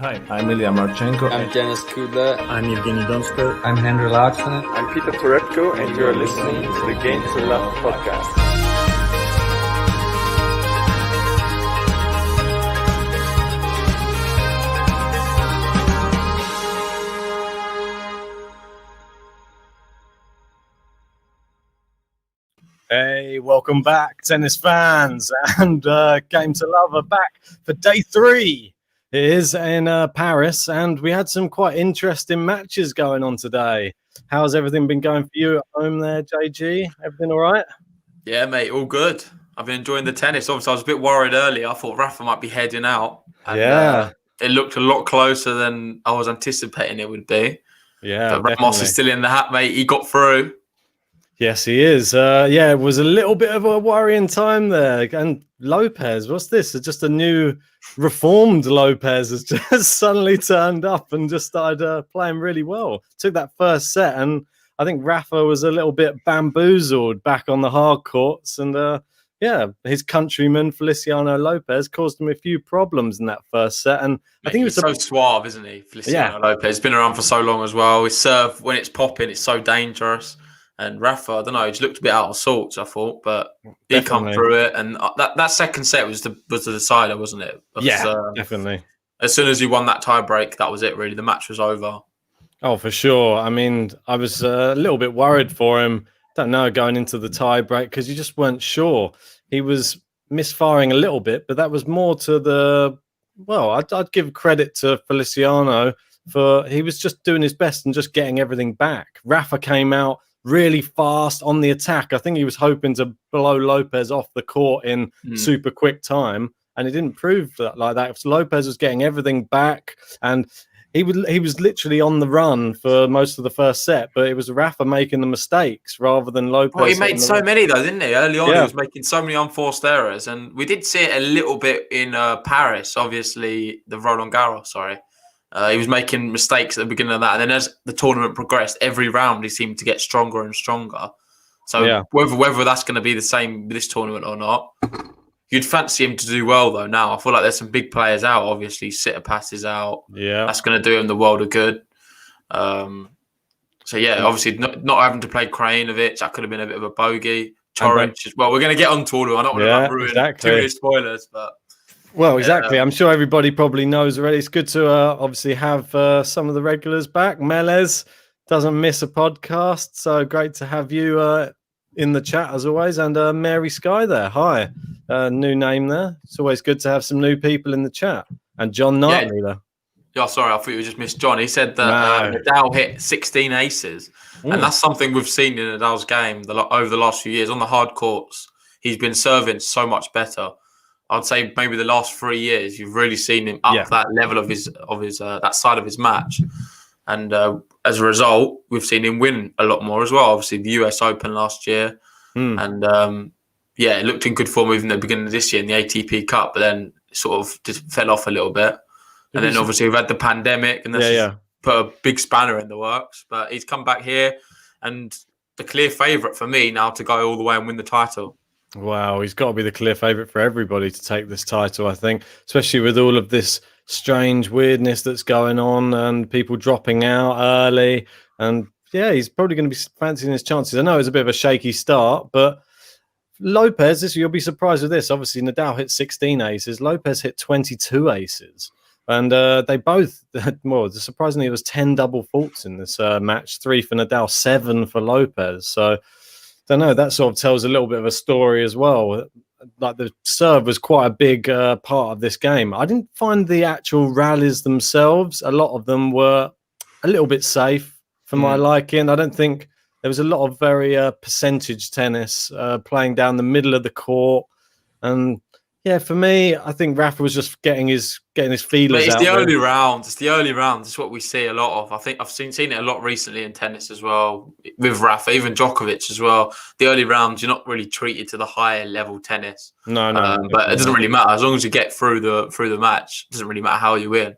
Hi, I'm Ilya Marchenko. I'm Janis Kudla. I'm Evgeny Donskoy. I'm Henry Laaksonen. I'm Peter Toretko, and you are listening to the Game to Love podcast. Hey, welcome back, tennis fans, and Game to Love are back for day 3. It is in Paris, and we had some quite interesting matches going on today. How's everything been going for you at home there, JG? Everything all right? Yeah, mate, all good. I've been enjoying the tennis. Obviously, I was a bit worried earlier. I thought Rafa might be heading out. And, it looked a lot closer than I was anticipating it would be. Yeah, but Ramos is still in the hat, mate. He got through. Yes, he is. It was a little bit of a worrying time there. And Lopez, what's this? Just a new reformed Lopez has just suddenly turned up and just started playing really well. Took that first set, and I think Rafa was a little bit bamboozled back on the hard courts. And his countryman Feliciano Lopez caused him a few problems in that first set. And I think he's so suave, isn't he? Feliciano Lopez. He's been around for so long as well. His serve, when it's popping, it's so dangerous. And Rafa, I don't know, he just looked a bit out of sorts, I thought, but he come through it. And that second set was the decider, wasn't it? Definitely. As soon as he won that tie break, that was it, really. The match was over. Oh, for sure. I mean, I was a little bit worried for him. Don't know, going into the tie break, because you just weren't sure. He was misfiring a little bit, but that was more to I'd give credit to Feliciano for he was just doing his best and just getting everything back. Rafa came out really fast on the attack. I think he was hoping to blow Lopez off the court in super quick time, and it didn't prove that like that. So Lopez was getting everything back, and he was literally on the run for most of the first set, but it was Rafa making the mistakes rather than Lopez. Well, he made so many though, didn't he? Early on, he was making so many unforced errors, and we did see it a little bit in Paris. Obviously, the Roland Garros. He was making mistakes at the beginning of that. And then as the tournament progressed, every round he seemed to get stronger and stronger. So whether that's going to be the same with this tournament or not, you'd fancy him to do well, though, now. I feel like there's some big players out, obviously. Tsitsipas is out. Yeah. That's going to do him the world of good. Obviously not having to play Krajinovic, that could have been a bit of a bogey. Coric as well. We're going to get onto all of them. I don't want to ruin too many spoilers, but... Well, exactly. I'm sure everybody probably knows already. It's good to obviously have some of the regulars back. Melez doesn't miss a podcast, so great to have you in the chat as always. And Mary Sky there. Hi. New name there. It's always good to have some new people in the chat. And John Knightley there. Yeah, sorry, I thought you just missed John. He said that Nadal hit 16 aces. And that's something we've seen in Nadal's game over the last few years. On the hard courts, he's been serving so much better. I'd say maybe the last 3 years, you've really seen him up that level of his that side of his match, and as a result, we've seen him win a lot more as well. Obviously, the US Open last year, and it looked in good form even at the beginning of this year in the ATP Cup, but then sort of just fell off a little bit. And then obviously we've had the pandemic, and that's put a big spanner in the works. But he's come back here, and the clear favourite for me now to go all the way and win the title. Wow, he's got to be the clear favourite for everybody to take this title, I think, especially with all of this strange weirdness that's going on and people dropping out early. And he's probably going to be fancying his chances. I know it's a bit of a shaky start, but Lopez, you'll be surprised with this. Obviously, Nadal hit 16 aces. Lopez hit 22 aces. And they both, surprisingly, it was 10 double faults in this match. 3 for Nadal, 7 for Lopez. So, I don't know, that sort of tells a little bit of a story as well. Like the serve was quite a big part of this game. I didn't find the actual rallies themselves. A lot of them were a little bit safe for my liking. I don't think there was a lot of very percentage tennis playing down the middle of the court. And for me, I think Rafa was just getting his feelers out. It's the early rounds. It's the early rounds. It's what we see a lot of. I think I've seen it a lot recently in tennis as well, with Rafa, even Djokovic as well. The early rounds, you're not really treated to the higher level tennis. No. But it doesn't really matter as long as you get through the match. It doesn't really matter how you win.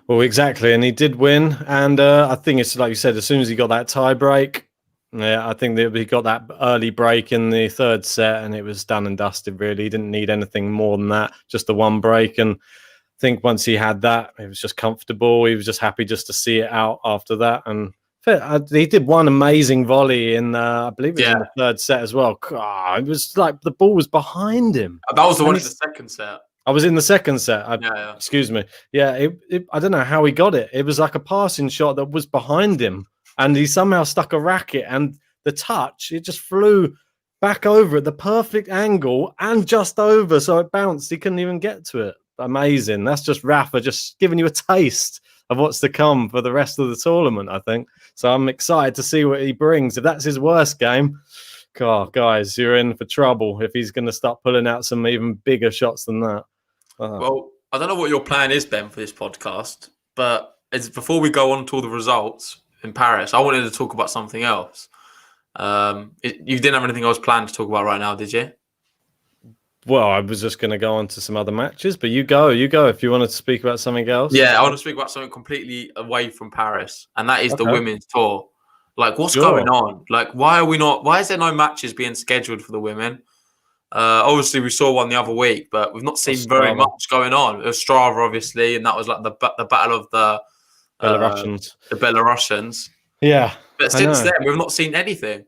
Well, exactly, and he did win. And I think it's like you said. As soon as he got that tie break. Yeah, I think that he got that early break in the third set and it was done and dusted, really. He didn't need anything more than that, just the one break. And think once he had that, it was just comfortable. He was just happy just to see it out after that. And he did one amazing volley in, I believe it was in the third set as well. God, it was like the ball was behind him. That was the one in the second set. I was in the second set. Excuse me. Yeah, I don't know how he got it. It was like a passing shot that was behind him, and he somehow stuck a racket, and the touch, it just flew back over at the perfect angle and just over, so it bounced. He couldn't even get to it. Amazing. That's just Rafa just giving you a taste of what's to come for the rest of the tournament, I think. So I'm excited to see what he brings. If that's his worst game, God, guys, you're in for trouble if he's going to start pulling out some even bigger shots than that. Well, I don't know what your plan is, Ben, for this podcast, but before we go on to all the results in Paris, I wanted to talk about something else. You didn't have anything else planned to talk about right now, did you? Well, I was just going to go on to some other matches, but you go if you wanted to speak about something else. Yeah, I want to speak about something completely away from Paris, and that is the women's tour. Like, what's going on? Like, why is there no matches being scheduled for the women? Obviously, we saw one the other week, but we've not seen very much going on. It was Strava, obviously, and that was like the battle of the Belarusians. Yeah. But since then, we've not seen anything.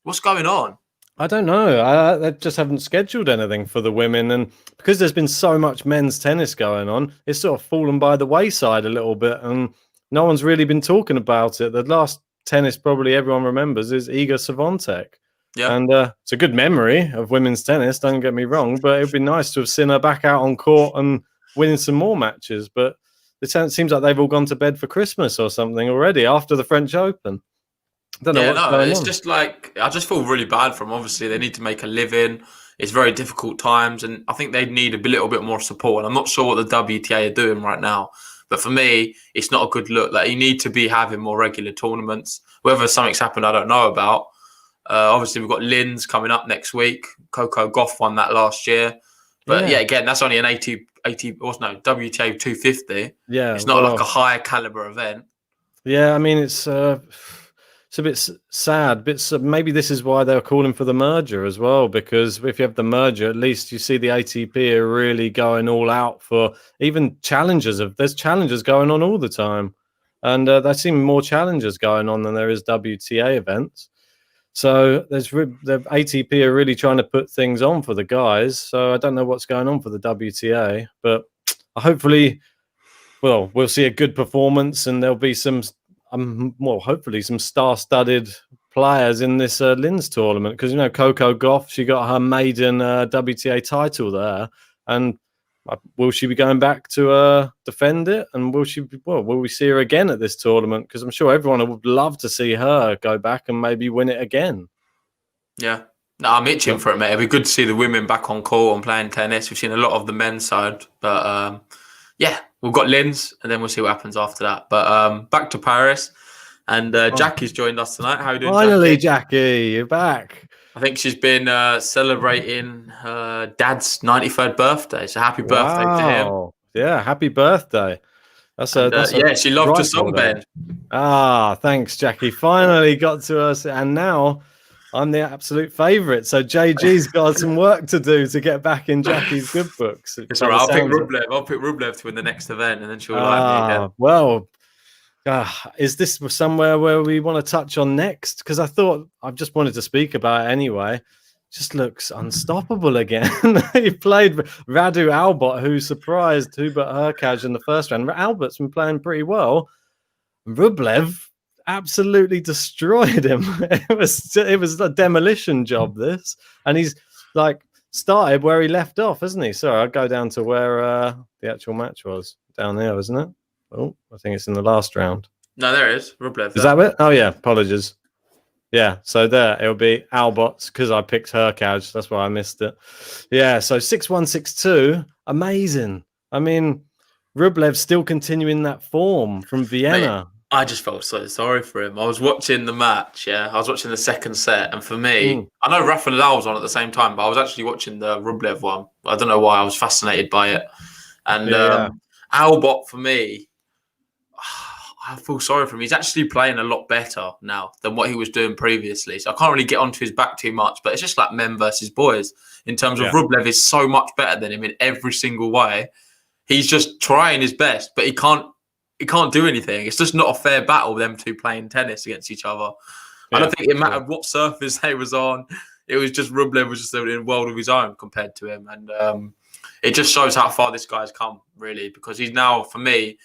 What's going on? I don't know. They just haven't scheduled anything for the women. And because there's been so much men's tennis going on, it's sort of fallen by the wayside a little bit. And no one's really been talking about it. The last tennis probably everyone remembers is Iga Swiatek. Yeah. And it's a good memory of women's tennis, don't get me wrong. But it would be nice to have seen her back out on court and winning some more matches. But it seems like they've all gone to bed for Christmas or something already after the French Open. It's just like, I just feel really bad for them. Obviously, they need to make a living. It's very difficult times, and I think they need a little bit more support. And I'm not sure what the WTA are doing right now, but for me, it's not a good look. Like, you need to be having more regular tournaments. Whether something's happened, I don't know about. Obviously, we've got Linz coming up next week. Coco Gauff won that last year, but again, that's only an WTA 250. Yeah, it's not like a higher caliber event. Yeah, I mean, it's a bit sad. Maybe this is why they're calling for the merger as well, because if you have the merger, at least you see the ATP are really going all out for even challenges. There's challenges going on all the time, and there seem more challenges going on than there is WTA events. So the ATP are really trying to put things on for the guys. So I don't know what's going on for the WTA, but hopefully, we'll see a good performance, and there'll be some. Hopefully some star-studded players in this Linz tournament, because Coco Gauff, she got her maiden WTA title there, and will she be going back to defend it? And will we see her again at this tournament? Because I'm sure everyone would love to see her go back and maybe win it again. Yeah, no, I'm itching for it, mate. It'd be good to see the women back on court and playing tennis. We've seen a lot of the men's side, but we've got Linz, and then we'll see what happens after that. But back to Paris, and Jackie's joined us tonight. How are you doing, finally, Jackie? You're back. I think she's been celebrating her dad's 93rd birthday. So happy birthday to him. Yeah, happy birthday. She loved your song, Ben. Thanks, Jackie. Finally got to us, and now I'm the absolute favourite. So JG's got some work to do to get back in Jackie's good books. It's all right. I'll pick Rublev. I'll pick Rublev to win the next event, and then she'll like me again. Well, is this somewhere where we want to touch on next? Because I just wanted to speak about it anyway. Just looks unstoppable again. He played Radu Albot, who surprised Hubert Hurkacz in the first round. Albert's been playing pretty well. Rublev absolutely destroyed him. It was a demolition job, this, and he's like started where he left off, hasn't he? Sorry, I'll go down to where the actual match was down there, isn't it? Oh, I think it's in the last round. No, there it is. Rublev. Is that it? Oh yeah, apologies. Yeah, so there it'll be Albot because I picked Hurkacz. That's why I missed it. Yeah, so 6-1, 6-2, amazing. I mean, Rublev's still continuing that form from Vienna. Mate, I just felt so sorry for him. I was watching the match, I was watching the second set, and for me, I know Rafa Nadal was on at the same time, but I was actually watching the Rublev one. I don't know why, I was fascinated by it. And Albot, for me, I feel sorry for him. He's actually playing a lot better now than what he was doing previously. So I can't really get onto his back too much, but it's just like men versus boys in terms of Rublev is so much better than him in every single way. he's just trying his best, but he can't do anything. It's just not a fair battle, them two playing tennis against each other. I don't think it mattered what surface they was on. It was just Rublev was just in a world of his own compared to him. And it just shows how far this guy's come, really, because he's now, for me,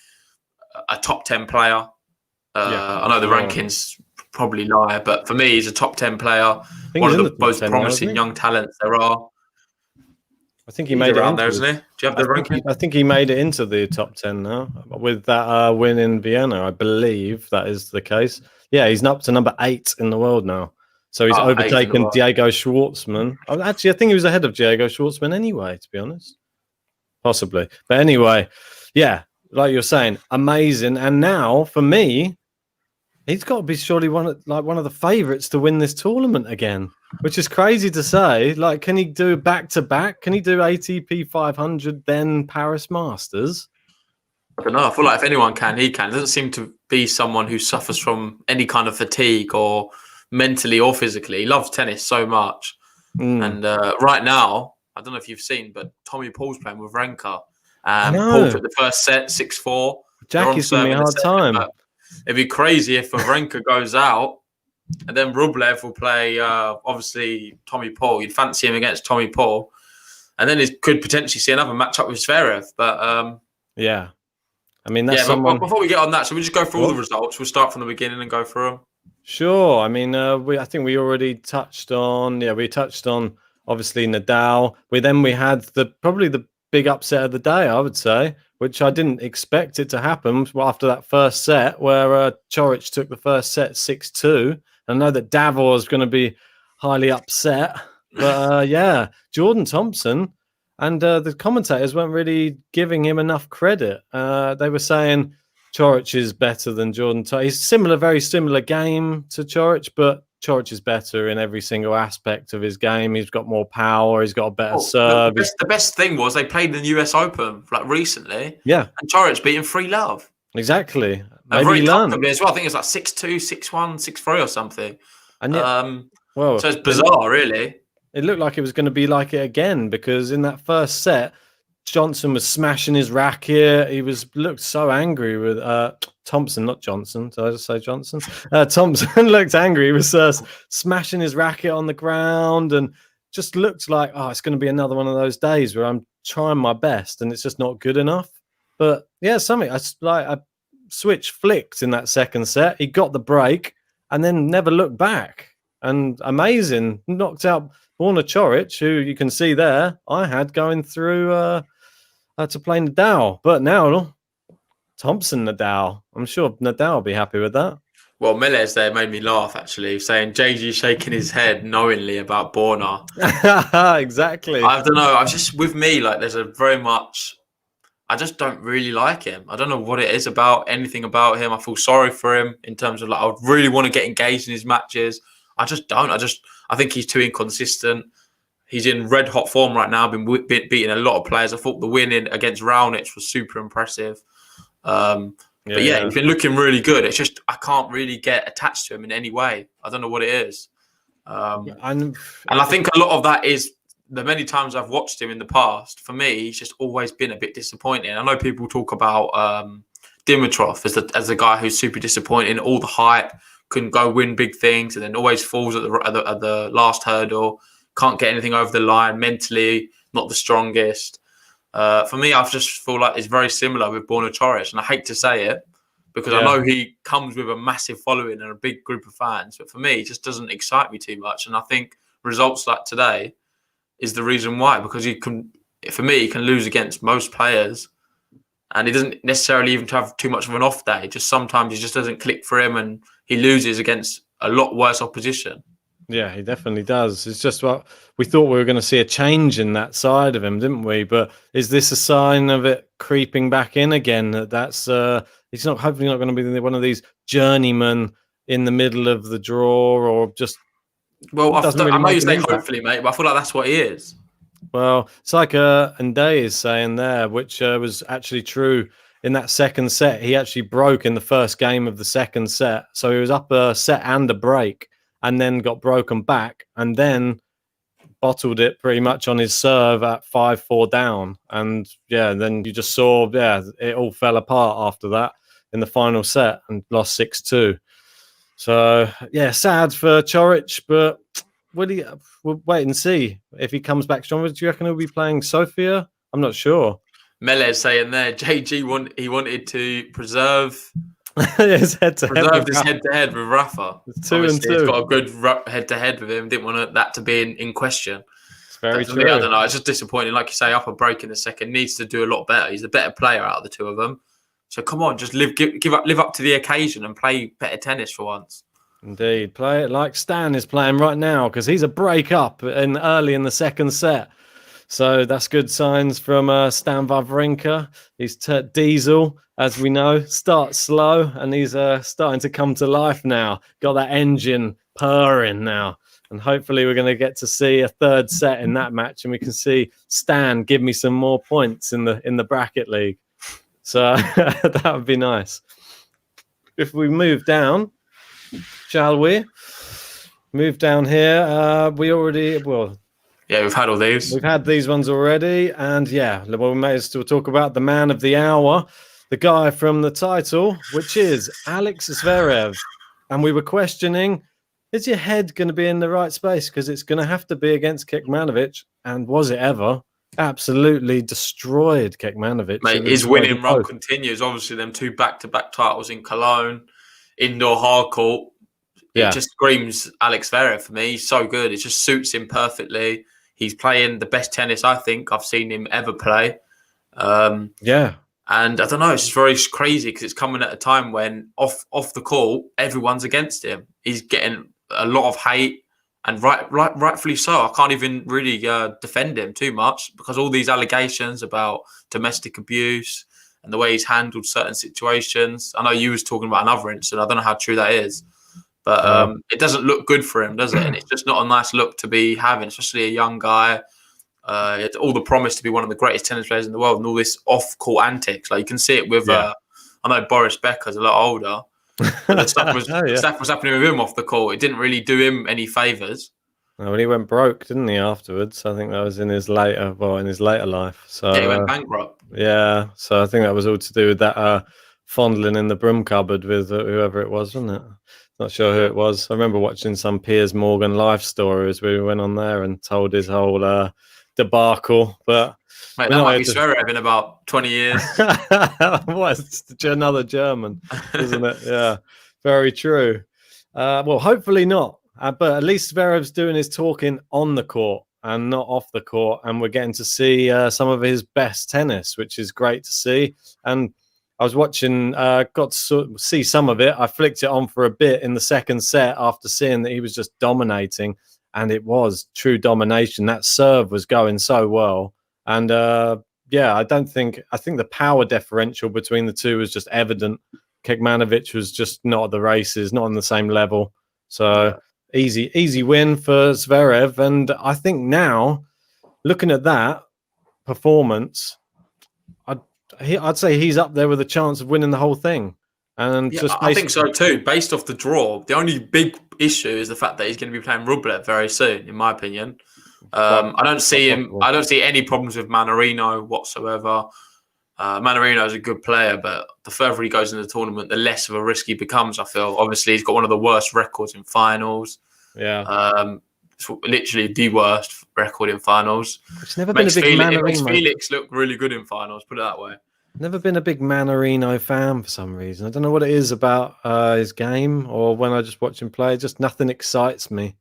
a top 10 player. I know the rankings probably lie, but for me, he's a top 10 player. One of the most promising young talents there are. I think he made it around there, isn't he? Do you have the ranking? I think he made it into the top 10 now with that win in Vienna. I believe that is the case. Yeah, he's up to number 8 in the world now. So he's overtaken Diego Schwartzman. Actually, I think he was ahead of Diego Schwartzman anyway, to be honest. Possibly. But anyway, yeah, like you're saying, amazing. And now, for me, he's got to be surely one of the favourites to win this tournament again, which is crazy to say. Like, can he do back-to-back? Can he do ATP 500, then Paris Masters? I don't know. I feel like if anyone can, he can. He doesn't seem to be someone who suffers from any kind of fatigue or mentally or physically. He loves tennis so much. And right now, I don't know if you've seen, but Tommy Paul's playing with Renka. Paul took the first set, 6-4. Jackie's giving me a hard time. It'd be crazy if Wawrinka goes out and then Rublev will play, obviously, Tommy Paul. You'd fancy him against Tommy Paul. And then he could potentially see another matchup with Zverev. But yeah. I mean, that's but before we get on that, so we just go through all the results. We'll start from the beginning and go through them. Sure. I mean, I think we already touched on, obviously Nadal. We had probably the big upset of the day, I would say, which I didn't expect it to happen after that first set where Coric took the first set 6-2. I know that Davor is going to be highly upset, but Jordan Thompson and the commentators weren't really giving him enough credit. They were saying Coric is better than Jordan Thompson. He's very similar game to Coric, but Coric is better in every single aspect of his game. He's got more power. He's got a better serve. The best thing was they played in the US Open recently. Yeah. And Coric beat him 3-love. Exactly. Maybe he learned as well. I think it's like 6-2, 6-1, 6-3 or something. And yet, so it's bizarre, really. It looked like it was going to be like it again because in that first set, Johnson was smashing his racket. He looked so angry with Thompson, not Johnson. Did I just say Johnson? Thompson looked angry. He was smashing his racket on the ground and just looked like, it's going to be another one of those days where I'm trying my best and it's just not good enough. But yeah, a switch flicked in that second set. He got the break and then never looked back. And amazing, knocked out Borna Coric, who you can see there, I had going through to play Nadal. But now, Thompson Nadal. I'm sure Nadal will be happy with that. Well, Melez there made me laugh, actually, saying JG shaking his head knowingly about Borna. Exactly. I don't know. With me, there's a very much... I just don't really like him. I don't know what it is anything about him. I feel sorry for him in terms of I would really want to get engaged in his matches. I just don't. I think he's too inconsistent. He's in red hot form right now. Been beating a lot of players. I thought the win against Raonic was super impressive. But he's been looking really good. It's just I can't really get attached to him in any way. I don't know what it is. And I think a lot of that is the many times I've watched him in the past. For me, he's just always been a bit disappointing. I know people talk about Dimitrov as the guy who's super disappointing. All the hype, couldn't go win big things, and then always falls at the last hurdle. Can't get anything over the line. Mentally, not the strongest. For me, I just feel like it's very similar with Borna Coric, and I hate to say it because I know he comes with a massive following and a big group of fans. But for me, it just doesn't excite me too much. And I think results like today is the reason why, because he can lose against most players, and he doesn't necessarily even have too much of an off day. Just sometimes it just doesn't click for him, and he loses against a lot worse opposition. Yeah, he definitely does. It's just what we thought we were going to see a change in that side of him, didn't we? But is this a sign of it creeping back in again? That's he's hopefully not going to be one of these journeymen in the middle of the draw, or just. Well, I know you say hopefully, mate, but I feel like that's what he is. Well, it's like Nday is saying there, which was actually true in that second set. He actually broke in the first game of the second set. So he was up a set and a break and then got broken back and then bottled it pretty much on his serve at 5-4 down. And yeah, then you just saw, it all fell apart after that in the final set and lost 6-2. So yeah, sad for Coric, but we'll wait and see if he comes back stronger. Do you reckon he'll be playing Sofia? I'm not sure. Mele's saying there, JG he wanted to preserve his head-to-head with Rafa. It's 2-2. He's got a good head-to-head with him. Didn't want that to be in question. It's very true. Me, I don't know. It's just disappointing. Like you say, up a break in the second. Needs to do a lot better. He's the better player out of the two of them. So come on, just live up to the occasion and play better tennis for once. Indeed. Play it like Stan is playing right now, because he's a break up early in the second set. So that's good signs from Stan Wawrinka. He's Diesel, as we know, starts slow, and he's starting to come to life now. Got that engine purring now. And hopefully we're going to get to see a third set in that match, and we can see Stan give me some more points in the bracket league. So that would be nice. If we move down, shall we? Move down here. We've had all these. We've had these ones already. And we may as well talk about the man of the hour, the guy from the title, which is Alex Zverev. And we were questioning, is your head going to be in the right space? Because it's going to have to be against Kekmanovic. And was it ever? Absolutely destroyed Kekmanovic. Mate, his winning run continues. Obviously, them 2 back-to-back titles in Cologne, indoor hard court. It just screams Alex Zverev for me. He's so good. It just suits him perfectly. He's playing the best tennis I think I've seen him ever play. And I don't know, it's just very crazy because it's coming at a time when off the court, everyone's against him. He's getting a lot of hate, and rightfully so. I can't even really defend him too much because all these allegations about domestic abuse and the way he's handled certain situations. I know you was talking about another incident. I don't know how true that is. But it doesn't look good for him, does it? And it's just not a nice look to be having, especially a young guy. He had all the promise to be one of the greatest tennis players in the world, and all this off-court antics. Like you can see it with, I know Boris Becker's a lot older. But the stuff was happening with him off the court. It didn't really do him any favours. Well, he went broke, didn't he? Afterwards, I think that was in his later life. So he went bankrupt. Yeah, so I think that was all to do with that fondling in the broom cupboard with whoever it was, wasn't it? Not sure who it was. I remember watching some Piers Morgan live stories where he went on there and told his whole debacle. But mate, that might be Zverev in about 20 years. What? It's another German, isn't it? Yeah, very true. Well, hopefully not. But at least Zverev's doing his talking on the court and not off the court. And we're getting to see some of his best tennis, which is great to see. And I was watching, got to see some of it. I flicked it on for a bit in the second set after seeing that he was just dominating. And it was true domination. That serve was going so well. And I think the power differential between the two was just evident. Kekmanovic was just not at the races, not on the same level. So easy win for Zverev. And I think now, looking at that performance, I'd say he's up there with a chance of winning the whole thing. And I think so too. Based off the draw, the only big issue is the fact that he's going to be playing Rublev very soon, in my opinion. I don't see any problems with Mannarino whatsoever. Mannarino is a good player, but the further he goes in the tournament, the less of a risk he becomes, I feel. Obviously, he's got one of the worst records in finals. Yeah. It's literally the worst record in finals. It's never been a big Mannarino. Makes Felix look really good in finals, put it that way. Never been a big Mannarino fan for some reason. I don't know what it is about his game, or when I just watch him play, just nothing excites me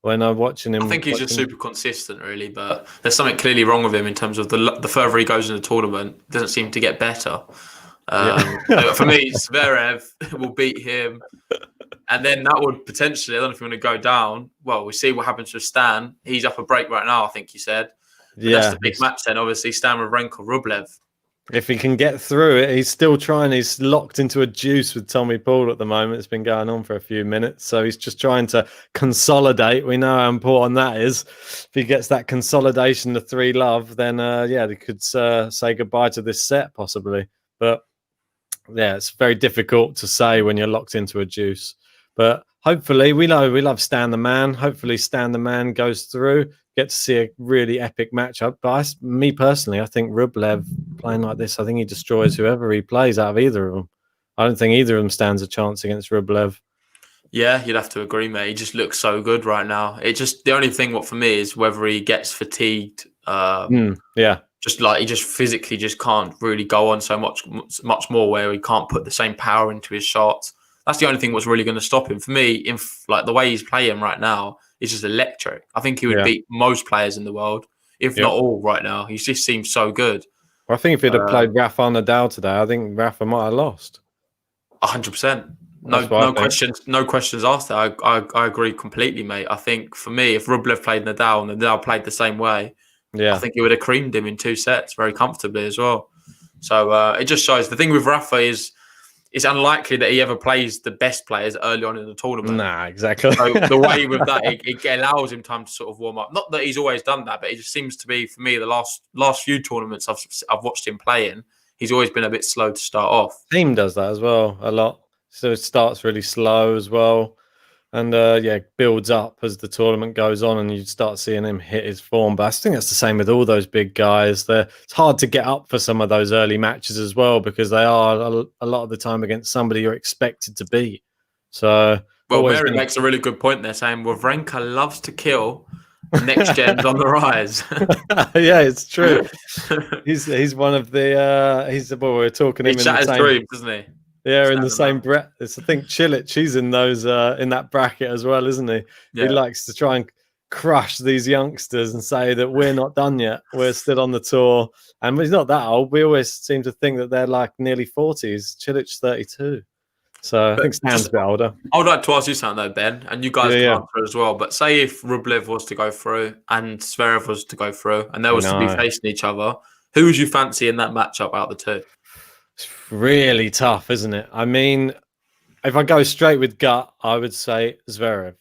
when I'm watching him. I think he's just super consistent, really, but there's something clearly wrong with him in terms of the further he goes in the tournament, it doesn't seem to get better. For me, Zverev will beat him. And then that would potentially, I don't know if you want to go down. Well, we see what happens with Stan. He's up a break right now, I think you said. But that's the big match then, obviously. Stan Wawrinka, Rublev. If he can get through it, he's still trying. He's locked into a juice with Tommy Paul at the moment. It's been going on for a few minutes. So he's just trying to consolidate. We know how important that is. If he gets that consolidation to 3-love, then, they could say goodbye to this set, possibly. But, it's very difficult to say when you're locked into a juice. But hopefully, we love Stan the Man. Hopefully, Stan the Man goes through. get to see a really epic matchup. But me personally, I think Rublev playing like this, I think he destroys whoever he plays out of either of them. I don't think either of them stands a chance against Rublev. Yeah, you'd have to agree, mate. He just looks so good right now. It just the only thing what for me is whether he gets fatigued. Yeah. Just like he just physically just can't really go on so much more where he can't put the same power into his shots. That's the only thing what's really going to stop him. For me, like the way he's playing right now is just electric. I think he would beat most players in the world, if not all right now. He just seems so good. Well, I think if he'd have played Rafa Nadal today, I think Rafa might have lost. 100%. No questions asked. I agree completely, mate. I think for me, if Rublev played Nadal and Nadal played the same way, I think he would have creamed him in 2 sets very comfortably as well. So it just shows the thing with Rafa is it's unlikely that he ever plays the best players early on in the tournament. Nah, exactly. So the way with that, it allows him time to sort of warm up. Not that he's always done that, but it just seems to be, for me, the last few tournaments I've watched him playing, he's always been a bit slow to start off. Team does that as well a lot. So it starts really slow as well. And builds up as the tournament goes on, and you start seeing him hit his form. But I think that's the same with all those big guys. It's hard to get up for some of those early matches as well, because they are a lot of the time against somebody you're expected to beat. So, Mary makes a really good point there, saying Wawrinka loves to kill. Next gen's on the rise. Yeah, it's true. He's one of the. We're talking him in the same dreams, isn't he? Yeah, in the same breath. I think Cilic, he's in those in that bracket as well, isn't he? Yeah. He likes to try and crush these youngsters and say that we're not done yet. We're still on the tour. And he's not that old. We always seem to think that they're like nearly 40s. Cilic's 32. So I think Stan's a bit older. I would like to ask you something though, Ben, and you guys can answer as well. But say if Rublev was to go through and Zverev was to go through and they was to be facing each other, who would you fancy in that matchup out of the two? It's really tough, isn't it? I mean, if I go straight with gut, I would say Zverev.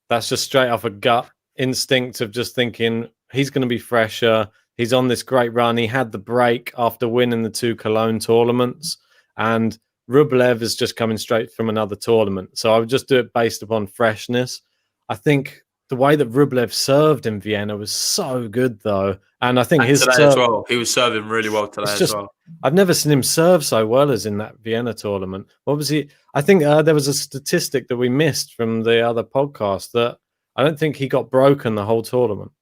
That's just straight off a gut instinct of just thinking he's going to be fresher. He's on this great run. He had the break after winning the 2 Cologne tournaments. And Rublev is just coming straight from another tournament. So I would just do it based upon freshness. I think the way that Rublev served in Vienna was so good, though. And I think his today as well. He was serving really well today as well. I've never seen him serve so well as in that Vienna tournament. Obviously, I think there was a statistic that we missed from the other podcast that I don't think he got broken the whole tournament,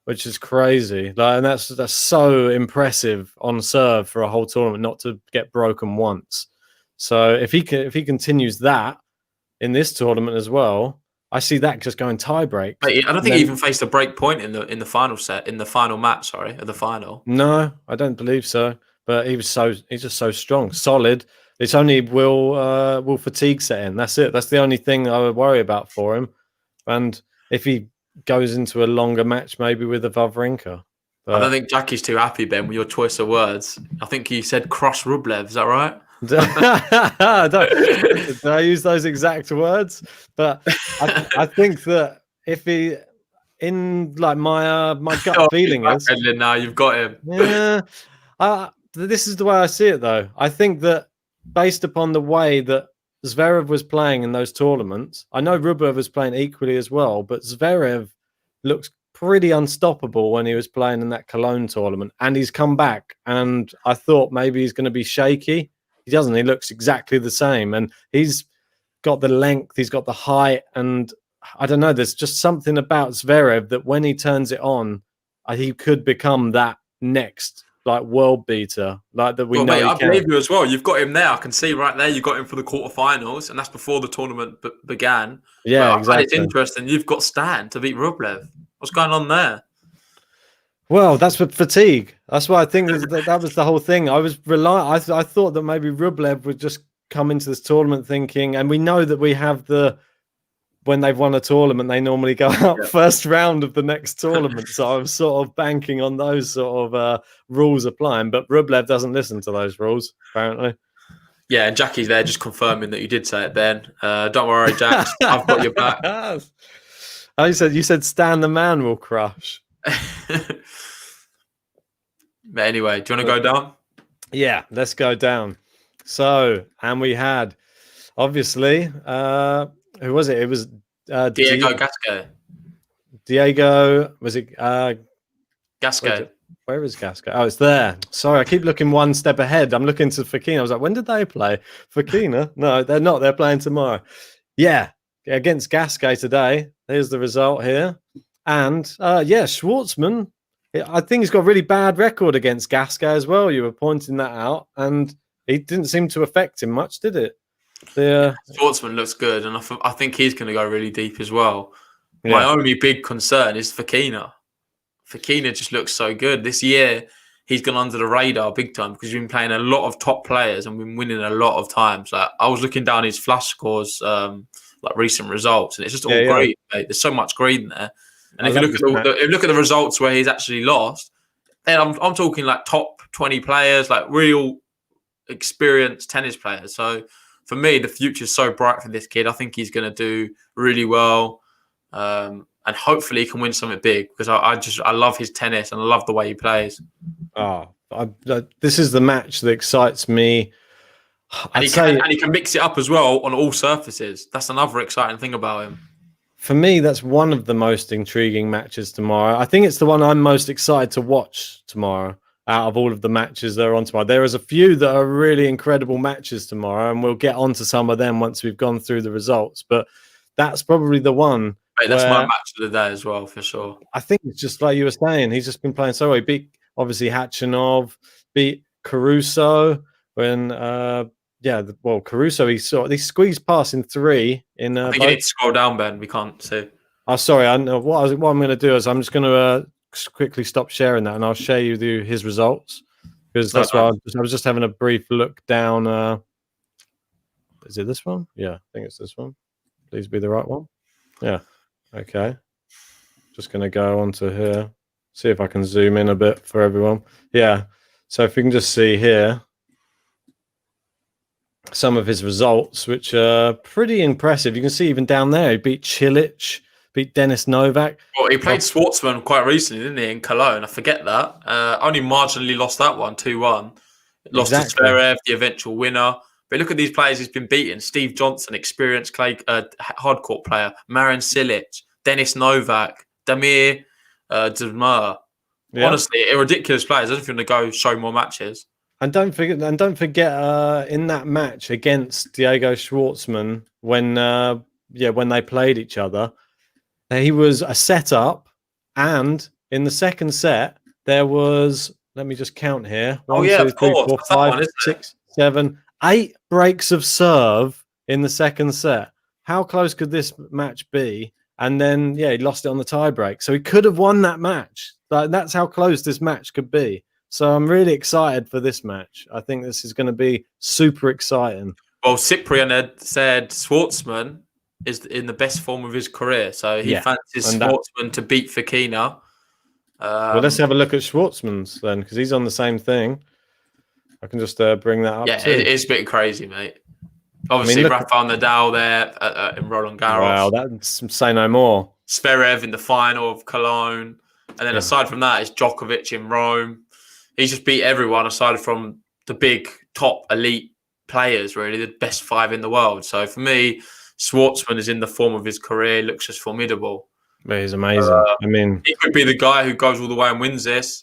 which is crazy. And that's so impressive on serve for a whole tournament not to get broken once. So if he continues that in this tournament as well, I see that just going tie break. I don't think he even faced a break point in the final set, in the final match. Sorry, at the final. No, I don't believe so. But he's just so strong, solid. It's only will fatigue set in. That's it. That's the only thing I would worry about for him. And if he goes into a longer match, maybe with a Wawrinka. I don't think Jackie's too happy, Ben, with your choice of words. I think he said crush Rublev. Is that right? Did I use those exact words? But I think that if he, in like my gut feeling is now you've got him. Yeah, this is the way I see it, though. I think that based upon the way that Zverev was playing in those tournaments, I know Rublev was playing equally as well, but Zverev looks pretty unstoppable when he was playing in that Cologne tournament, and he's come back. And I thought maybe he's going to be shaky. He doesn't. He looks exactly the same. And he's got the length, he's got the height. And I don't know, there's just something about Zverev that when he turns it on, he could become that next like world beater. Like that we know. Mate, I believe you as well. You've got him there. I can see right there. You got him for the quarterfinals, and that's before the tournament began. Yeah, exactly. It's interesting. You've got Stan to beat Rublev. What's going on there? Well, that's with fatigue. That's why I think that was the whole thing. I thought that maybe Rublev would just come into this tournament thinking, and we know that we have when they've won a tournament, they normally go out first round of the next tournament. So I was sort of banking on those sort of rules applying, but Rublev doesn't listen to those rules, apparently. Yeah, and Jackie's there just confirming that you did say it, Ben. Don't worry, Jack. I've got your back. Oh, you said Stan the man will crush. But anyway, do you want to go down? Yeah, let's go down. So, and we had, obviously, who was it? It was Diego Gasquet. Diego, was it Gasquet. Where is Gasquet? Oh, it's there. Sorry, I keep looking one step ahead. I'm looking to Fokina. I was like, when did they play? Fokina? No, they're not. They're playing tomorrow. Yeah, against Gasquet today. Here's the result here. And Schwartzman, I think he's got a really bad record against Gasquet as well. You were pointing that out. And it didn't seem to affect him much, did it? Schwartzman looks good. And I think he's going to go really deep as well. Yeah. My only big concern is Fokina. Fokina just looks so good. This year, he's gone under the radar big time because he's been playing a lot of top players and been winning a lot of times. Like I was looking down his flash scores, like recent results, and it's just all great. Mate. There's so much green there. And if you look at the results where he's actually lost, then I'm talking like top 20 players, like real experienced tennis players. So for me, the future's so bright for this kid. I think he's going to do really well. And hopefully he can win something big because I love his tennis and I love the way he plays. This is the match that excites me. And he can mix it up as well on all surfaces. That's another exciting thing about him. For me, that's one of the most intriguing matches tomorrow. I think it's the one I'm most excited to watch tomorrow out of all of the matches that are on tomorrow. There is a few that are really incredible matches tomorrow, and we'll get onto some of them once we've gone through the results. But that's probably the one. Mate, that's my match of the day as well, for sure. I think it's just like you were saying. He's just been playing so well. He beat, obviously, Khachanov, beat Caruso when, Caruso, he squeezed past in 3. I think you need to scroll down, Ben. We can't see. Oh, sorry. I know what I'm going to do is I'm just going to quickly stop sharing that, and I'll share you his results because that's why I was just having a brief look down. Is it this one? Yeah, I think it's this one. Please be the right one. Yeah. Okay. Just going to go onto here. See if I can zoom in a bit for everyone. Yeah. So if we can just see here some of his results, which are pretty impressive. You can see even down there, he beat Cilic, beat Denis Novak. Well, he played Schwartzman quite recently, didn't he, in Cologne? I forget that. Only marginally lost that one, 2-1. Lost to Zverev, the eventual winner. But look at these players he's been beating. Steve Johnson, experienced hardcourt player. Marin Cilic, Denis Novak, Damir Dzumhur. Yeah. Honestly, ridiculous players. I don't think they're going to go show more matches. And don't forget, in that match against Diego Schwartzman, when they played each other, he was a set-up, and in the second set, there was, let me just count here, 1, 2, 3, 4, 5, 6, 7, 8 breaks of serve in the second set. How close could this match be? And then, he lost it on the tie break. So he could have won that match. That's how close this match could be. So I'm really excited for this match. I think this is going to be super exciting. Well, Cyprian had said Schwartzman is in the best form of his career. So he fancies Schwartzman to beat Fokina. Well, let's have a look at Schwartzman's then, because he's on the same thing. I can just bring that up. Yeah, it is a bit crazy, mate. Obviously, Rafael Nadal there in Roland Garros. Wow, that's say no more. Zverev in the final of Cologne. And then aside from that, it's Djokovic in Rome. He's just beat everyone aside from the big top elite players, really, the best 5 in the world. So for me, Schwartzman is in the form of his career, looks just formidable. But he's amazing. He could be the guy who goes all the way and wins this.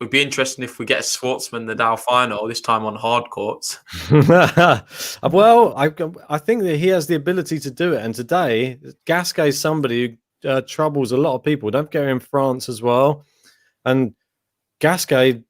It would be interesting if we get a Schwartzman-Nadal final, this time on hard courts. Well, I think that he has the ability to do it. And today, Gasquet is somebody who troubles a lot of people. Don't forget in France as well. And Gasquet,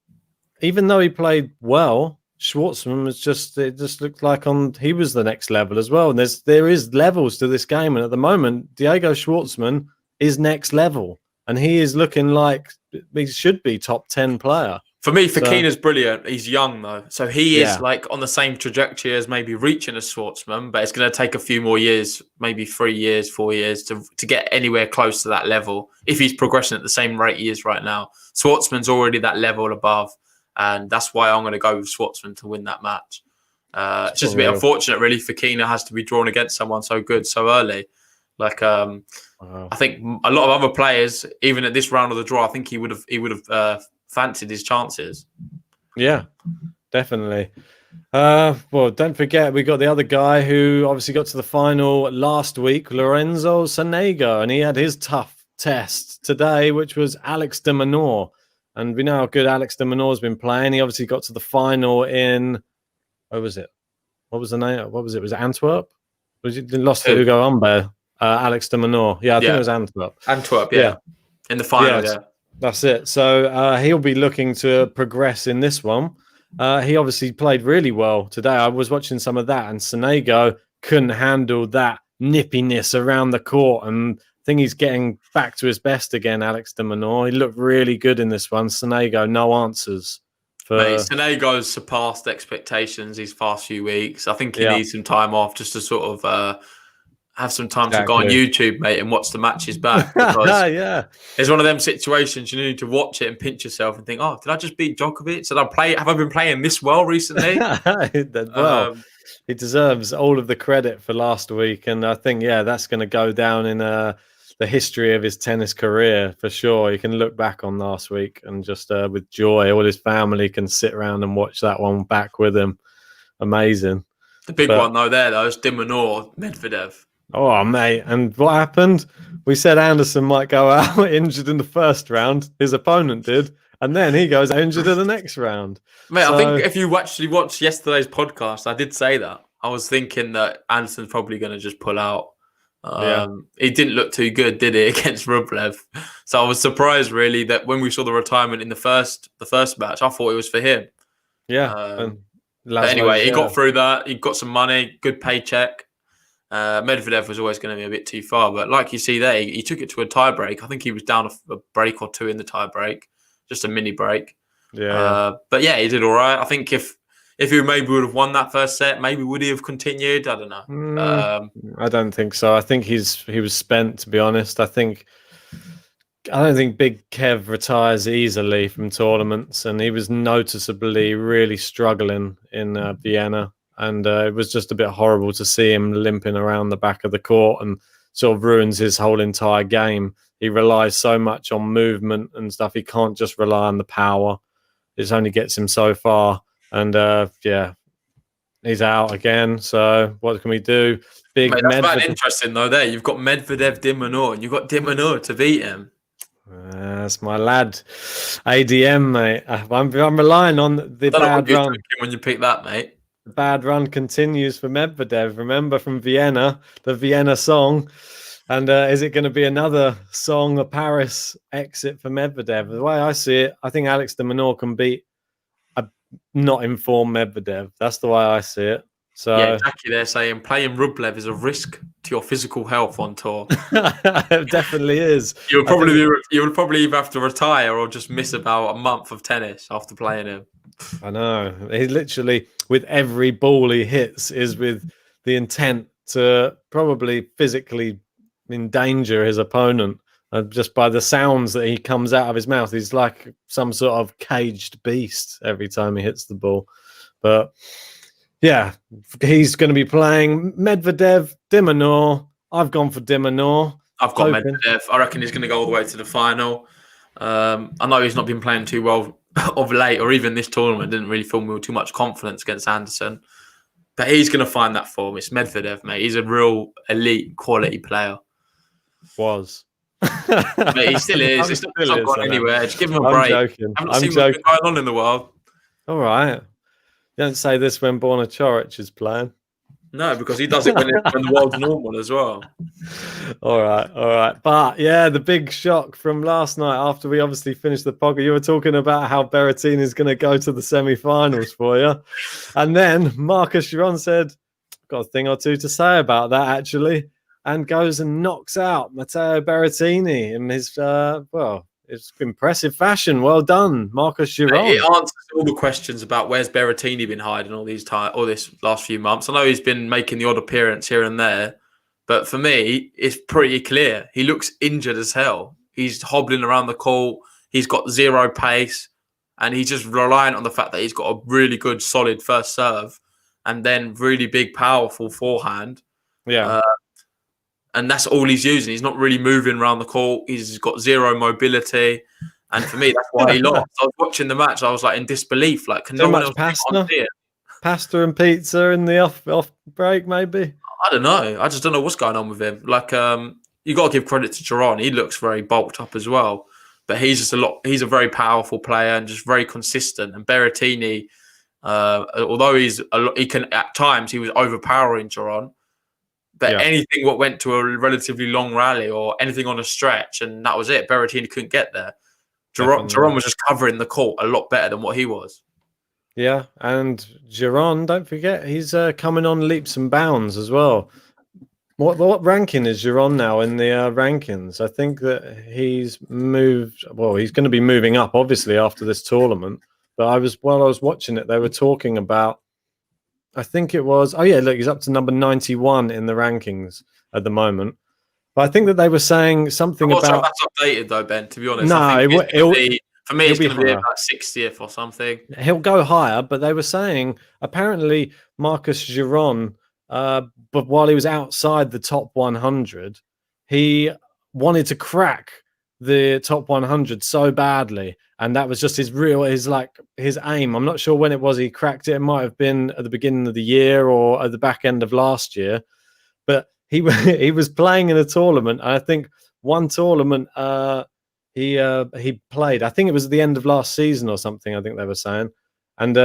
even though he played well, Schwartzman was it just looked like he was the next level as well. And there is levels to this game. And at the moment, Diego Schwartzman is next level. And he is looking like he should be top 10 player. For me, Fokina's brilliant. He's young, though. So he is like on the same trajectory as maybe reaching a Schwartzman, but it's going to take a few more years, maybe 3 years, 4 years to get anywhere close to that level if he's progressing at the same rate he is right now. Schwartzman's already that level above, and that's why I'm going to go with Schwartzman to win that match. It's just a bit unfortunate, really. Fokina has to be drawn against someone so good so early. I think a lot of other players, even at this round of the draw, I think he would have fancied his chances. Yeah, definitely. Well, don't forget, we got the other guy who obviously got to the final last week, Lorenzo Sonego, and he had his tough test today, which was Alex de Minaur. And we know how good Alex de Minaur's been playing. He obviously got to the final in, what was it? What was the name? What was it? Was it Antwerp? Was it lost to Hugo Humbert? Alex de Minaur. Yeah, I think it was Antwerp. Antwerp, yeah. In the final, yeah. That's it. So he'll be looking to progress in this one. He obviously played really well today. I was watching some of that, and Sonego couldn't handle that nippiness around the court, and I think he's getting back to his best again, Alex de Minaur. He looked really good in this one. Sonego, no answers. Mate, Sonego's surpassed expectations these past few weeks. I think he needs some time off just to sort of have some time to go on YouTube, mate, and watch the matches back. Because it's one of them situations you need to watch it and pinch yourself and think, oh, did I just beat Djokovic? Have I been playing this well recently? Well, he deserves all of the credit for last week. And I think, that's going to go down in the history of his tennis career for sure. You can look back on last week and just with joy, all his family can sit around and watch that one back with him. Amazing. The big one, though, is de Minaur, Medvedev. Oh, mate. And what happened? We said Anderson might go out injured in the first round. His opponent did. And then he goes injured in the next round. Mate, I think if you actually watched yesterday's podcast, I did say that. I was thinking that Anderson's probably going to just pull out. He didn't look too good, did he, against Rublev? So I was surprised, really, that when we saw the retirement in the first match, I thought it was for him. Yeah. But anyway, he got through that. He got some money, good paycheck. Medvedev was always going to be a bit too far, but like you see there, he took it to a tie break. I think he was down a break or two in the tie break, just a mini break. But he did all right. I think if he maybe would have won that first set, maybe would he have continued? I don't know. I don't think so. I think he was spent, to be honest. I don't think Big Kev retires easily from tournaments, and he was noticeably really struggling in Vienna. And it was just a bit horrible to see him limping around the back of the court, and sort of ruins his whole entire game. He relies so much on movement and stuff. He can't just rely on the power. It only gets him so far. And he's out again. So what can we do? Mate, that's quite interesting though. There, you've got Medvedev, de Minaur, and you've got de Minaur to beat him. That's my lad, ADM, mate. I'm relying on the bad run. When you pick that, mate. The bad run continues for Medvedev. Remember from Vienna, the Vienna song. And is it going to be another song, a Paris exit for Medvedev? The way I see it, I think Alex de Minaur can beat a not informed Medvedev. That's the way I see it. So exactly. They're saying playing Rublev is a risk to your physical health on tour. It definitely is. You would probably either have to retire or just miss about a month of tennis after playing him. I know. He literally, with every ball he hits, is with the intent to probably physically endanger his opponent. Just by the sounds that he comes out of his mouth, he's like some sort of caged beast every time he hits the ball. But yeah, he's going to be playing Medvedev, de Minaur. I've gone for de Minaur. I've got Medvedev. I reckon he's going to go all the way to the final. I know he's not been playing too well of late, or even this tournament. Didn't really fill me with too much confidence against Anderson. But he's going to find that form. It's Medvedev, mate. He's a real elite quality player. Was. But he still is. It's not gone anywhere. Just give him a break. Joking. I haven't seen what's been going on in the world. All right. You don't say this when Borna Coric is playing. No, because he does it when the world's normal as well. All right. But yeah, the big shock from last night after we obviously finished the podcast, you were talking about how Berrettini is going to go to the semi-finals for you. And then Marcus Giron said, got a thing or two to say about that actually, and goes and knocks out Matteo Berrettini in his, it's impressive fashion. Well done, Marcus Giron. It answers all the questions about where's Berrettini been hiding all this last few months. I know he's been making the odd appearance here and there, but for me, it's pretty clear. He looks injured as hell. He's hobbling around the court. He's got zero pace, and he's just reliant on the fact that he's got a really good, solid first serve, and then really big, powerful forehand. Yeah. And that's all he's using. He's not really moving around the court. He's got zero mobility. And for me, that's why he lost. I was watching the match. I was like in disbelief. Like, can no one else pasta and pizza in the off break, maybe? I don't know. I just don't know what's going on with him. Like, you got to give credit to Giron. He looks very bulked up as well, but he's a very powerful player and just very consistent. And Berrettini, although he can at times he was overpowering Giron, but anything what went to a relatively long rally or anything on a stretch, and that was it. Berrettini couldn't get there. Giron was just covering the court a lot better than what he was. Yeah, and Giron, don't forget, he's coming on leaps and bounds as well. What ranking is Giron now in the rankings? I think that he's moved. Well, he's going to be moving up, obviously, after this tournament. But while I was watching it, they were talking about. I think it was. Oh yeah, look, he's up to number 91 in the rankings at the moment. But I think that they were saying something about. That's updated though, Ben. To be honest, no, for me, it's going to be about 60th or something. He'll go higher, but they were saying apparently Marcus Giron. But while he was outside the top 100, he wanted to crack the top 100 so badly, and that was just his aim. I'm not sure when it was he cracked it. It might have been at the beginning of the year or at the back end of last year. But he was playing in a tournament. And I think one tournament he played. I think it was at the end of last season or something. I think they were saying, and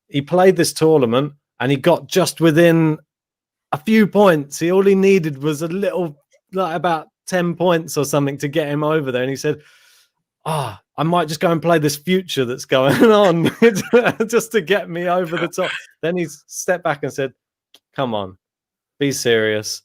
he played this tournament and he got just within a few points. All he needed was a little, like about 10 points or something to get him over there. And he said, I might just go and play this future that's going on just to get me over the top. Then he stepped back and said, come on, be serious.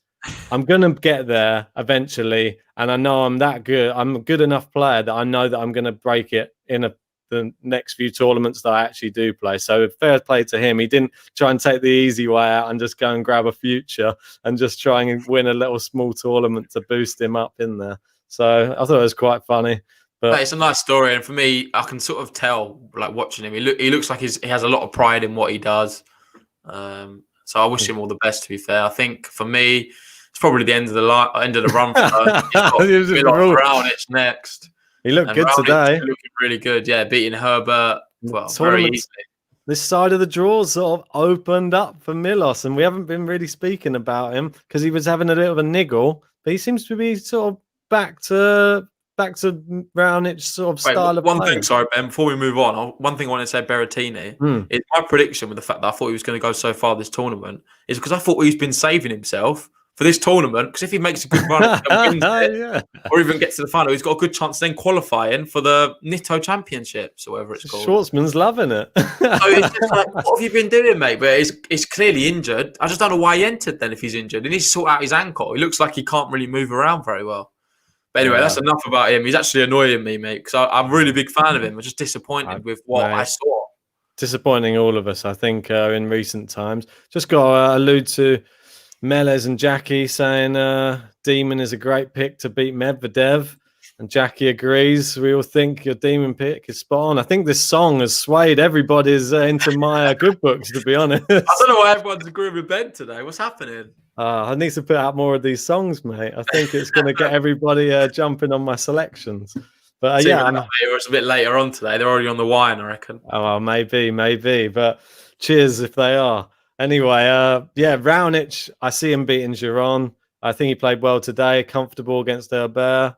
I'm going to get there eventually. And I know I'm that good. I'm a good enough player that I know that I'm going to break it in the next few tournaments that I actually do play. So fair play to him. He didn't try and take the easy way out and just go and grab a future and just try and win a little small tournament to boost him up in there. So I thought it was quite funny. But it's a nice story, and for me, I can sort of tell, like watching him, he looks like he has a lot of pride in what he does. So I wish him all the best. To be fair, I think for me, it's probably the end of the run for her. He's got Raonic next. He looked good today. Looking really good, yeah. Beating Herbert, very easily. This side of the draw sort of opened up for Milos, and we haven't been really speaking about him because he was having a little of a niggle, but he seems to be sort of back to Raonic sort of style of one playing. thing, sorry, Ben, before we move on, one thing I want to say, Berrettini, is my prediction with the fact that I thought he was going to go so far this tournament is because I thought he's been saving himself for this tournament, because if he makes a good run and wins it, or even gets to the final, he's got a good chance then qualifying for the Nitto Championships or whatever it's called. Schwartzman's loving it. So it's just like, what have you been doing, mate? But it's clearly injured. I just don't know why he entered then if he's injured. He needs to sort out his ankle. He looks like he can't really move around very well. But anyway, that's enough about him. He's actually annoying me, mate, because I'm a really big fan of him. I'm just disappointed with what I saw. Disappointing all of us, I think, in recent times. Just got to allude to Melez and Jackie saying Demon is a great pick to beat Medvedev, and Jackie agrees. We all think your Demon pick is spot on. I think this song has swayed everybody's into my good books, to be honest. I don't know why everyone's agreeing with Ben today. What's happening? I need to put out more of these songs, mate. I think it's going to get everybody jumping on my selections. But it's a bit later on today. They're already on the wine, I reckon. Oh, well, maybe. But cheers if they are. Anyway, Raonic, I see him beating Giron. I think he played well today, comfortable against Herbert.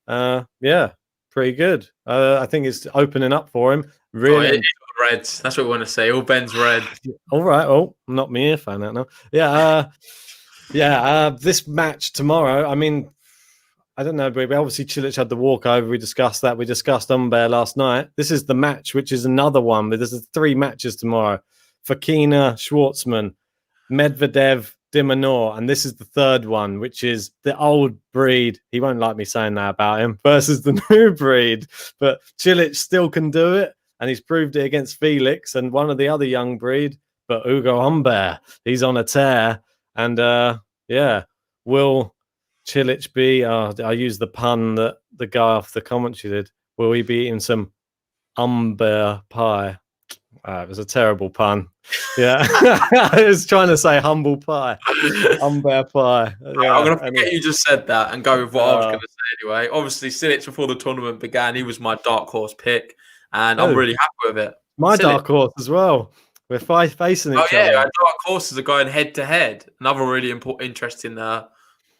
Pretty good. I think it's opening up for him. Really, Reds. That's what we want to say. All Ben's red. All right. Oh, not me here, fan out now. This match tomorrow. I mean, I don't know. We obviously Cilic had the walkover. We discussed that. We discussed Humbert last night. This is the match, which is another one. But there's 3 matches tomorrow. Fokina, Schwartzman, Medvedev, Dimonor, and this is the 3rd one, which is the old breed. He won't like me saying that about him, versus the new breed. But Cilic still can do it, and he's proved it against Felix and one of the other young breed. But Ugo Humbert, he's on a tear, and will Cilic be? I used the pun that the guy off the commentary did. Will he be eating some Humbert pie? It was a terrible pun. Yeah, I was trying to say humble pie, Humbert pie. Yeah, I'm going to forget you just said that and go with what I was going to say anyway. Obviously, Cilic before the tournament began, he was my dark horse pick, and I'm really happy with it. My dark horse as well. We're facing each other. Our dark horses are going head to head. Another really interesting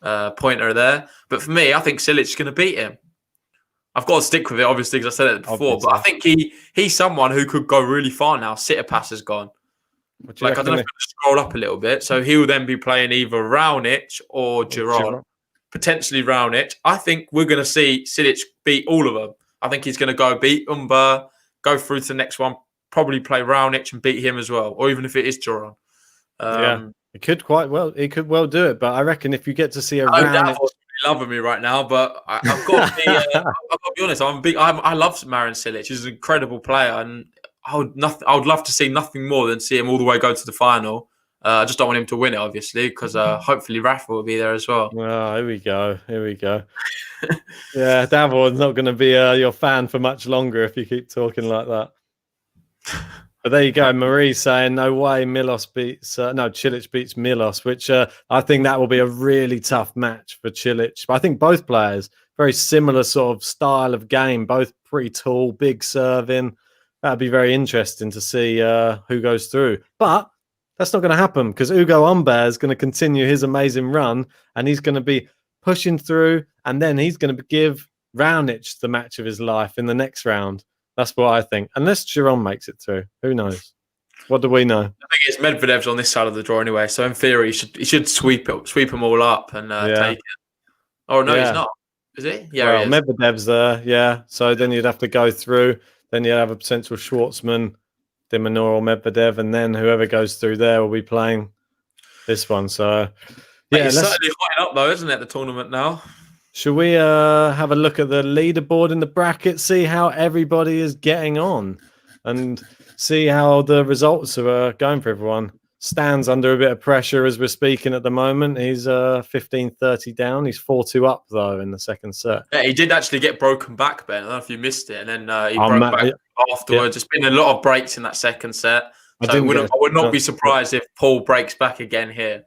pointer there. But for me, I think Cilic's going to beat him. I've got to stick with it, obviously, because I said it before. Obviously. But I think he's someone who could go really far now. Tsitsipas has gone. I don't know if to scroll up a little bit. So he'll then be playing either Raonic or Giron. Potentially Raonic. I think we're going to see Cilic beat all of them. I think he's going to go beat Humbert, go through to the next one, probably play Raonic and beat him as well, or even if it is Giron. He could well do it, but I reckon if you get to see a Raonic, loving me right now, but I've got to be honest. I love Marin Cilic. He's an incredible player, and I would love to see nothing more than see him all the way go to the final. I just don't want him to win it, obviously, because hopefully Rafa will be there as well. Well, here we go. Yeah, Davor's not going to be your fan for much longer if you keep talking like that. But there you go. Marie's saying, no way Cilic beats Milos, which I think that will be a really tough match for Cilic. But I think both players, very similar sort of style of game, both pretty tall, big serving. That'd be very interesting to see who goes through. But that's not going to happen because Ugo Humbert is going to continue his amazing run and he's going to be pushing through and then he's going to give Raonic the match of his life in the next round. That's what I think. Unless Giron makes it through. Who knows? What do we know? I think it's Medvedev's on this side of the draw anyway. So in theory, he should sweep them all up and take it. Oh, no, he's not. Is he? Yeah, he is. Medvedev's there, yeah. So then you'd have to go through. Then you'd have a potential Schwartzman, de Minaur or Medvedev. And then whoever goes through there will be playing this one. So, yeah. It's certainly hotting up, though, isn't it, the tournament now? Should we have a look at the leaderboard in the bracket, see how everybody is getting on and see how the results are going for everyone? Stan's under a bit of pressure as we're speaking at the moment. He's 15-30 down. He's 4-2 up, though, in the second set. Yeah, he did actually get broken back, Ben. I don't know if you missed it. And then he broke back afterwards. There's been a lot of breaks in that second set. So I would not be surprised if Paul breaks back again here.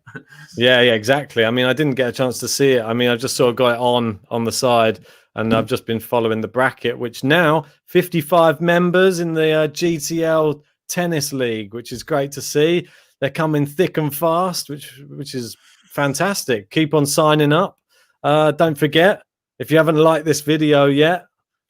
Yeah, exactly. I mean, I didn't get a chance to see it. I mean, I just sort of got it on the side, and I've just been following the bracket, which now 55 members in the GTL Tennis League, which is great to see. They're coming thick and fast, which is fantastic. Keep on signing up. Don't forget, if you haven't liked this video yet,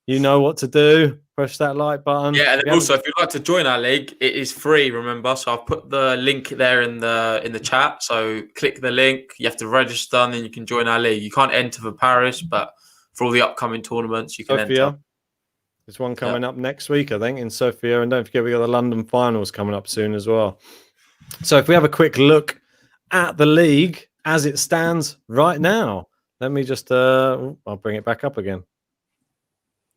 you know what to do. Push that like button. Yeah, and also if you'd like to join our league, it is free. Remember, so I've put the link there in the chat. So click the link. You have to register, and then you can join our league. You can't enter for Paris, but for all the upcoming tournaments, you can enter. There's one coming up next week, I think, in Sofia, and don't forget we got the London finals coming up soon as well. So if we have a quick look at the league as it stands right now, let me just I'll bring it back up again.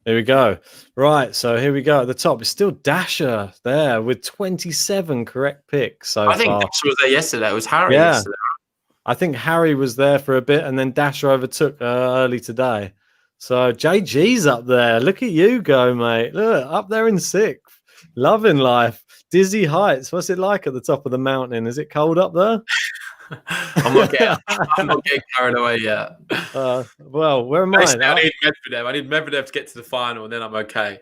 Here we go. Right, so here we go. At the top, it's still Dasher there with 27 correct picks so far. I think Dasher was there yesterday. It was Harry yesterday. I think Harry was there for a bit, and then Dasher overtook early today. So JG's up there. Look at you go, mate. Look, up there in 6th. Loving life. Dizzy Heights. What's it like at the top of the mountain? Is it cold up there? I'm not getting carried away yet. Well, where am I? I need Medvedev. I need Medvedev to get to the final, and then I'm okay.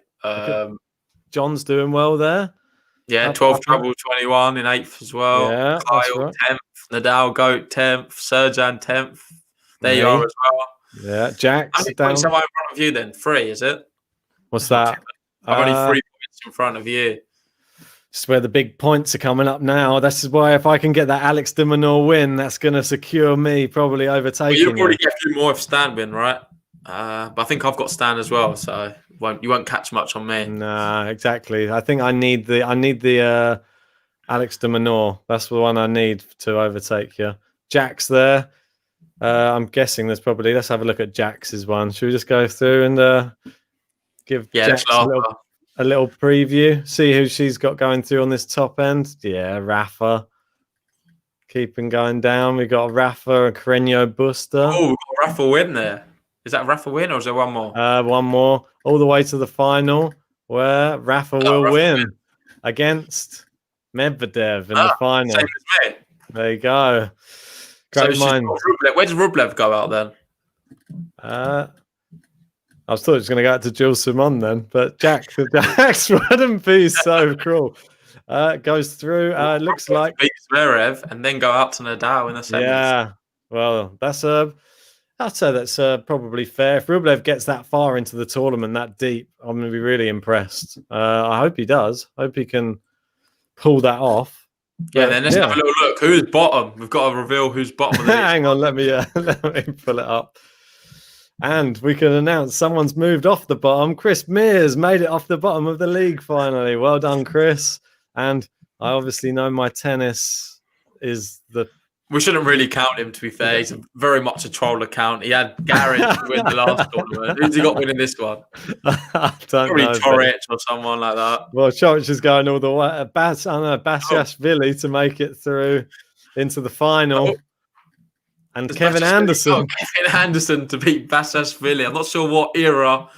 John's doing well there. Yeah, 12 treble, 21 in 8th as well. Yeah, Kyle 10th, Nadal Goat 10th, Serjan 10th. There you are as well. Yeah, Jack's how many points am I in front of you then? 3, is it? What's that? I'm only 3 points in front of you. It's where the big points are coming up now. This is why if I can get that Alex de Minaur win, that's going to secure me probably overtaking. You'll probably get a few more if Stan win, right? But I think I've got Stan as well, so you won't catch much on me. Nah, exactly. I think I need the Alex de Minaur. That's the one I need to overtake you. Jack's there. I'm guessing there's probably. Let's have a look at Jax's one. Should we just go through and give Jax a little preview? See who she's got going through on this top end. Yeah, Rafa. Keeping going down. We got Rafa and Carreño Buster. Oh, we've got Rafa win there. Is that Rafa win or is there one more? One more. All the way to the final where Rafa will win against Medvedev in the final. Same as me. There you go. Great mind. Where does Rublev go out then? I thought it was going to go out to Jules Simon then, but Jax wouldn't be so cruel. Goes through. Looks like beat Zverev and then go out to Nadal in the semis. Yeah, well, that's I'd say that's probably fair. If Rublev gets that far into the tournament, that deep, I'm going to be really impressed. I hope he does. I hope he can pull that off. Yeah, then let's have a little look. Who's bottom? We've got to reveal who's bottom of the league. Hang on, let me pull it up. And we can announce someone's moved off the bottom. Chris Mears made it off the bottom of the league finally. Well done, Chris. And I obviously know my tennis is the... We shouldn't really count him, to be fair. He's very much a troll account. He had Giron to win the last tournament. Who's he got winning this one? I don't Probably know. Torich or someone like that. Well, Chorich is going all the way. Bashashvili to make it through into the final. Oh. And Kevin Anderson. Kevin Anderson to beat Bashashvili. I'm not sure what era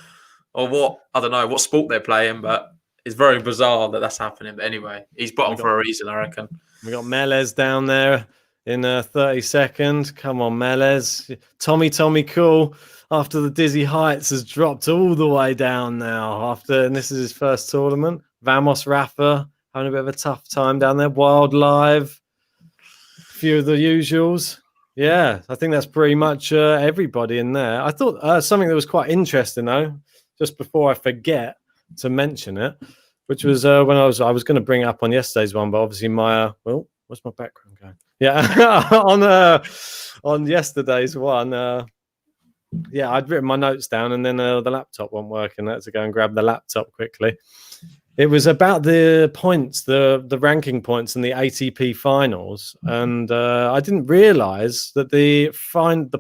or what sport they're playing, but it's very bizarre that that's happening. But anyway, he's bottom for a reason, I reckon. We got Melez down there in 32nd. Come on, Melez. Tommy Cool, after the dizzy heights, has dropped all the way down now. And this is his first tournament. Vamos Rafa having a bit of a tough time down there. Wild Live, a few of the usuals. Yeah, I think that's pretty much everybody in there. I thought something that was quite interesting, though, just before I forget to mention it, which was when I was going to bring it up on yesterday's one, but obviously my where's my background going? Yeah, on yesterday's one, I'd written my notes down and then the laptop wasn't working. I had to go and grab the laptop quickly. It was about the points, the ranking points in the ATP finals, and I didn't realize that the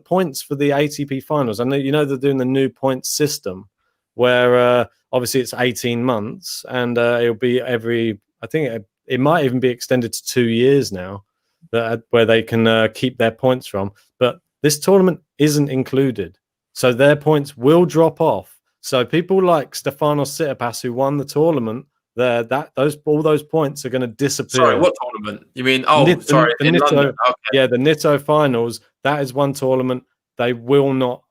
points for the ATP finals. I know they're doing the new point system, where obviously it's 18 months, and it'll be every. I think it might even be extended to 2 years now, where they can keep their points from. But this tournament isn't included, so their points will drop off. So people like Stefanos Tsitsipas, who won the tournament, all those points are going to disappear. Sorry, what tournament? You mean? The Nitto, London. Okay. Yeah, the Nitto finals. That is one tournament. They will not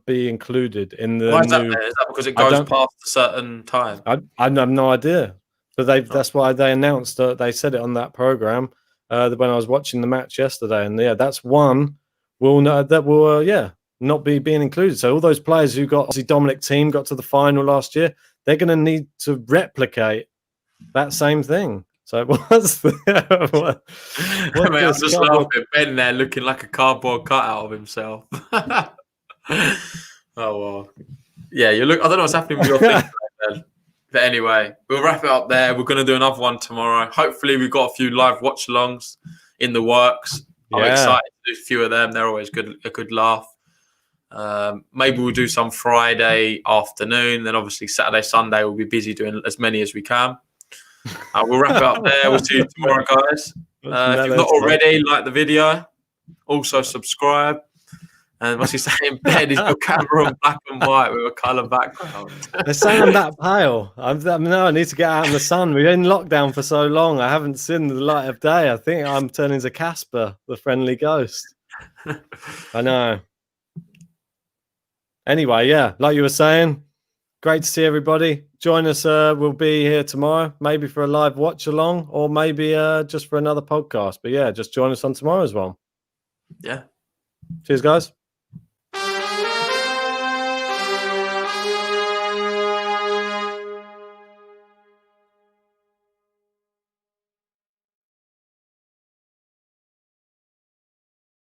be included in the. Why is that? Is that because it goes past a certain time? I have no idea. But that's why they announced that. They said it on that program when I was watching the match yesterday, and that's one will not be being included. So all those players who got, obviously Dominic Thiem got to the final last year, they're going to need to replicate that same thing. So what's the... I'm just laughing. Ben there looking like a cardboard cutout of himself. Oh, well. Yeah, I don't know what's happening with your thing, Ben. But anyway, we'll wrap it up there. We're going to do another one tomorrow. Hopefully we've got a few live watch-alongs in the works. I'm excited to do a few of them. They're always a good laugh. Maybe we'll do some Friday afternoon. Then obviously Saturday, Sunday we'll be busy doing as many as we can. We'll wrap it up there. We'll see you tomorrow, guys. If you've not already, like the video. Also subscribe. And what's he saying? Ben, he's got camera on black and white with a colour background. They're saying I'm that pale. I need to get out in the sun. We've been in lockdown for so long. I haven't seen the light of day. I think I'm turning to Casper, the friendly ghost. I know. Anyway, like you were saying, great to see everybody. Join us. We'll be here tomorrow, maybe for a live watch along, or maybe just for another podcast. But just join us on tomorrow as well. Yeah. Cheers, guys.